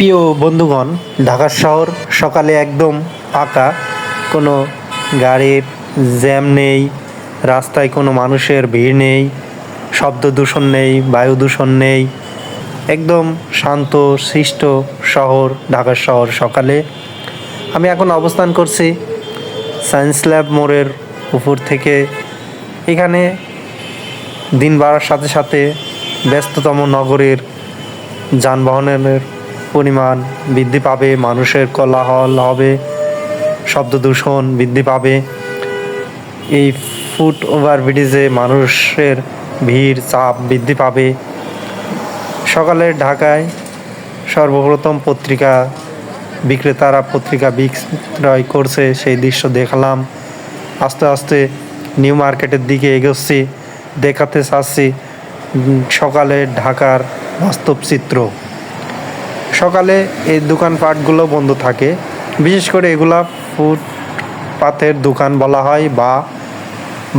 প্রিয় বন্ধুগণ, ঢাকা শহর সকালে একদম ফাঁকা। কোনো গাড়ির জ্যাম নেই, রাস্তায় কোনো মানুষের ভিড় নেই, শব্দ দূষণ নেই, বায়ু দূষণ নেই। একদম শান্ত শিষ্ট শহর ঢাকা শহর সকালে। আমি এখন অবস্থান করছি সায়েন্স ল্যাব মোড়ের উপর থেকে। এখানে দিন বাড়ার সাথে সাথে ব্যস্ততম নগরের যানবাহনের পরিমাণ বৃদ্ধি পাবে, মানুষের কোলাহল হবে, শব্দ দূষণ বৃদ্ধি পাবে। এই ফুট ওভারব্রিজে মানুষের ভিড় চাপ বৃদ্ধি পাবে। সকালে ঢাকায় সর্বপ্রথম পত্রিকা বিক্রেতারা পত্রিকা বিক্রয় করছে, সেই দৃশ্য দেখলাম। আস্তে আস্তে নিউ মার্কেটের দিকে এগোচ্ছি, দেখাতে চাচ্ছি সকালে ঢাকার বাস্তব চিত্র। সকালে এই দোকানপাটগুলো বন্ধ থাকে, বিশেষ করে এগুলা ফুটপাতের দোকান বলা হয় বা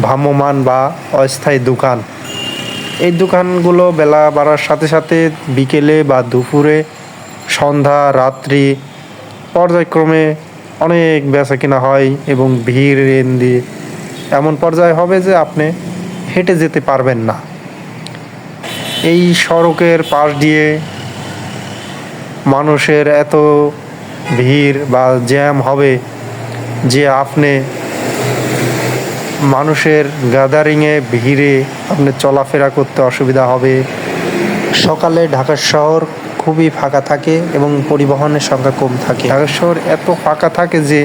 ভ্রাম্যমান বা অস্থায়ী দোকান। এই দোকানগুলো বেলা বাড়ার সাথে সাথে বিকেলে বা দুপুরে, সন্ধ্যা, রাত্রি পর্যায়ক্রমে অনেক বেচা কিনা হয় এবং ভিড় দিয়ে এমন পর্যায়ে হবে যে আপনি হেঁটে যেতে পারবেন না। এই সড়কের পাশ দিয়ে মানুষের এত ভিড় বা জ্যাম হবে যে আপনি মানুষের গ্যাদারিংয়ে ভিড়ে আপনি চলাফেরা করতে অসুবিধা হবে। সকালে ঢাকা শহর খুবই ফাঁকা থাকে এবং পরিবহনের সংখ্যা কম থাকে। ঢাকা শহর এত ফাঁকা থাকে যে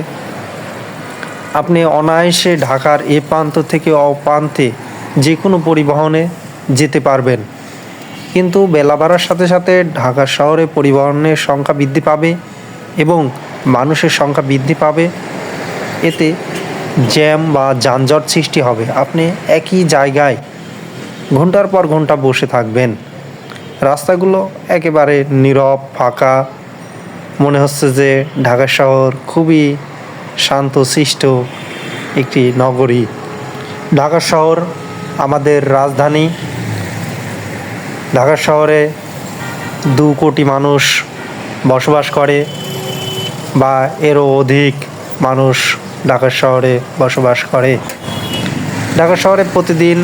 আপনি অনায়াসে ঢাকার এ প্রান্ত থেকে অ প্রান্তে যে কোনো পরিবহনে যেতে পারবেন। কিন্তু বেলা বাড়ার সাথে সাথে ঢাকা শহরে পরিবহনের সংখ্যা বৃদ্ধি পাবে এবং মানুষের সংখ্যা বৃদ্ধি পাবে। এতে জ্যাম বা যানজট সৃষ্টি হবে। আপনি একই জায়গায় ঘন্টার পর ঘন্টা বসে থাকবেন। রাস্তাগুলো একেবারে নীরব ফাঁকা, মনে হচ্ছে যে ঢাকা শহর খুবই শান্তশিষ্ট একটি নগরী। ঢাকা শহর আমাদের রাজধানী। ঢাকা শহরে 2 কোটি মানুষ বসবাস করে বা এরও অধিক মানুষ ঢাকা শহরে বসবাস করে। ঢাকা শহরে প্রতিদিন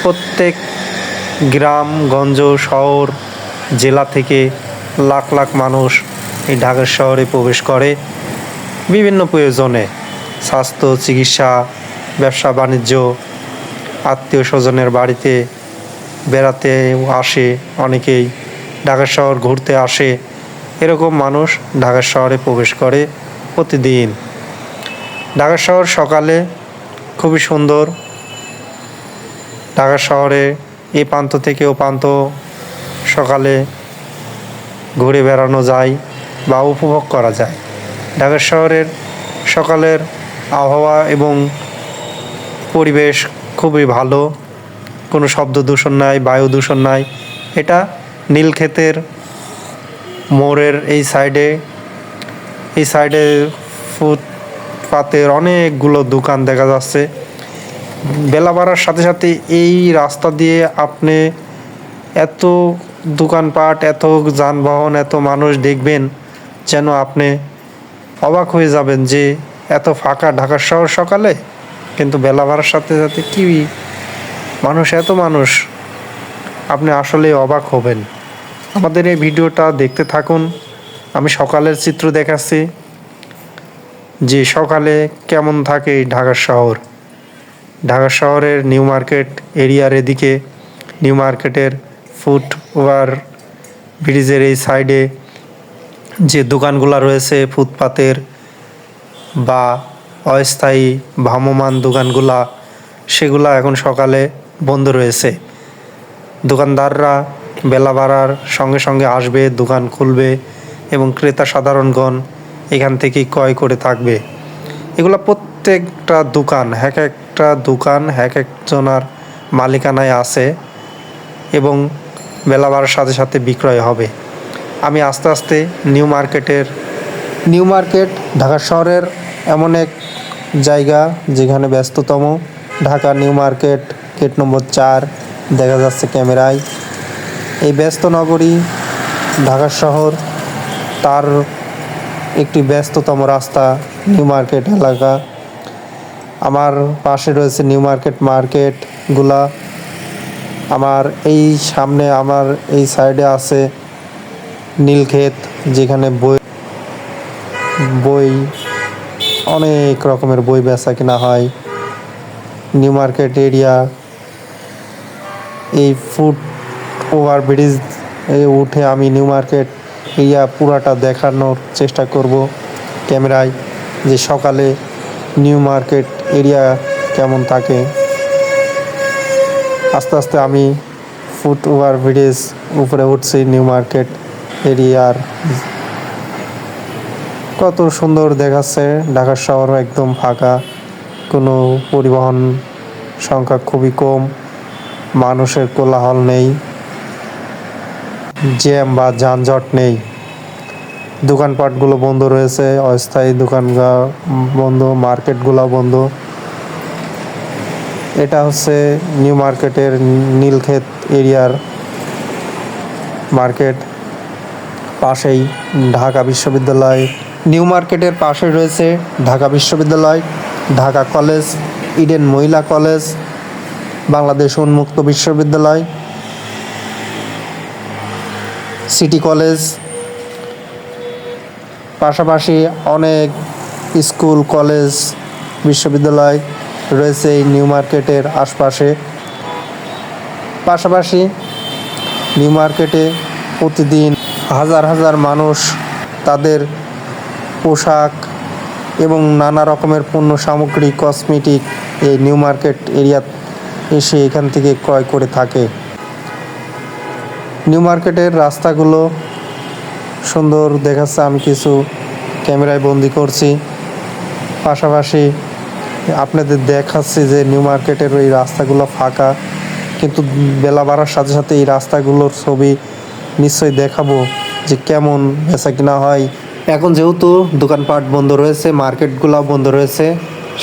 প্রত্যেক গ্রামগঞ্জ, শহর, জেলা থেকে লাখ লাখ মানুষ এই ঢাকা শহরে প্রবেশ করে বিভিন্ন প্রয়োজনে। স্বাস্থ্য, চিকিৎসা, ব্যবসা বাণিজ্য, আত্মীয় স্বজনের বাড়িতে বেড়াতে আসে, অনেকেই ঢাকা শহর ঘুরতে আসে। এরকম মানুষ ঢাকা শহরে প্রবেশ করে প্রতিদিন। ঢাকা শহর সকালে খুবই সুন্দর। ঢাকা শহরে এ প্রান্ত থেকে ও প্রান্ত সকালে ঘুরে বেড়ানো যায় বা উপভোগ করা যায়। ঢাকা শহরের সকালের আবহাওয়া এবং পরিবেশ খুবই ভালো, কোনো শব্দ দূষণ নাই, বায়ু দূষণ নাই। এটা নীলক্ষেতের মোড়ের এই সাইডে ফুটপাতের অনেকগুলো দোকান দেখা যাচ্ছে। বেলা বাড়ার সাথে সাথে এই রাস্তা দিয়ে আপনি এত দোকানপাট, এত যানবাহন, এত মানুষ দেখবেন যেন আপনি অবাক হয়ে যাবেন যে এত ফাঁকা ঢাকা শহর সকালে। কিন্তু বেলা বাড়ার সাথে সাথে কি মানুষ, এত মানুষ, আপনি আসলে অবাক হবেন। আমাদের এই ভিডিওটা দেখতে থাকুন। আমি সকালের চিত্র দেখাচ্ছি যে সকালে কেমন থাকে এই ঢাকা শহর। ঢাকা শহরের নিউ মার্কেট এরিয়ার এদিকে, নিউ মার্কেটের ফুট ওভার ব্রিজের এই সাইডে যে দোকানগুলো রয়েছে ফুটপাতের বা অস্থায়ী ভ্রাম্যমান দোকানগুলা, সেগুলা এখন সকালে বন্ধ রয়েছে। দোকানদাররা বেলা বাড়ার সঙ্গে সঙ্গে আসবে, দোকান খুলবে এবং ক্রেতা সাধারণগণ এখান থেকেই ক্রয় করে থাকবে। এগুলো প্রত্যেকটা দোকান, একটা দোকান এক একজনার মালিকানায় আছে এবং বেলা বাড়ার সাথে সাথে বিক্রয় হবে। আমি আস্তে আস্তে নিউ মার্কেট ঢাকা শহরের এমন এক জায়গা যেখানে ব্যস্ততম। Dhaka new market gate number 4 দেখা যাচ্ছে ক্যামেরায়। এই ব্যস্ত নগরী ঢাকা শহর তার একটি ব্যস্ততম রাস্তা নিউ মার্কেট এলাকা। আমার পাশে রয়েছে নিউ মার্কেটগুলা। আমার এই সামনে আমার এই সাইডে আছে নীলক্ষেত, যেখানে বই অনেক রকমের বই বেচা কিনা হয়। নিউ মার্কেট এরিয়া, এই ফুট ওভারব্রিজ উঠে আমি নিউ মার্কেট এরিয়া পুরাটা দেখানোর চেষ্টা করব ক্যামেরায়, যে সকালে নিউ মার্কেট এরিয়া কেমন থাকে। আস্তে আস্তে আমি ফুট ওভারব্রিজ উপরে উঠছি। নিউ মার্কেট এরিয়ার কত সুন্দর দেখাচ্ছে। ঢাকা শহর একদম ফাঁকা, কোনো পরিবহন সংখ্যা খুবই কম, মানুষের কোলাহল নেই, জ্যাম বা যানজট নেই। দোকানপাটগুলো বন্ধ রয়েছে, অস্থায়ী দোকান বন্ধ, মার্কেটগুলো বন্ধ। এটা হচ্ছে নিউ মার্কেটের নীলক্ষেত এরিয়ার মার্কেট। পাশেই ঢাকা বিশ্ববিদ্যালয়। নিউ মার্কেটের পাশে রয়েছে ঢাকা বিশ্ববিদ্যালয়, ঢাকা কলেজ, ইডেন মহিলা কলেজ, বাংলাদেশ উন্মুক্ত বিশ্ববিদ্যালয়, সিটি কলেজ। পাশাপাশি অনেক স্কুল, কলেজ, বিশ্ববিদ্যালয় রয়েছে এই নিউ মার্কেটের আশপাশে। পাশাপাশি নিউ মার্কেটে প্রতিদিন হাজার হাজার মানুষ তাদের পোশাক এবং নানা রকমের পণ্য সামগ্রী, কসমেটিক এই নিউ মার্কেট এরিয়া এসে এখান থেকে ক্রয় করে থাকে। নিউ মার্কেটের রাস্তাগুলো সুন্দর দেখাচ্ছে, আমি কিছু ক্যামেরায় বন্দি করছি। পাশাপাশি আপনাদের দেখাচ্ছি যে নিউ মার্কেটের ওই রাস্তাগুলো ফাঁকা, কিন্তু বেলা বাড়ার সাথে সাথে এই রাস্তাগুলোর ছবি নিশ্চয়ই দেখাবো যে কেমন বেচা কিনা হয়। এখন যেহেতু দোকানপাট বন্ধ রয়েছে, মার্কেটগুলো বন্ধ রয়েছে।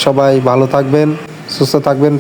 সবাই ভালো থাকবেন, সুস্থ থাকবেন।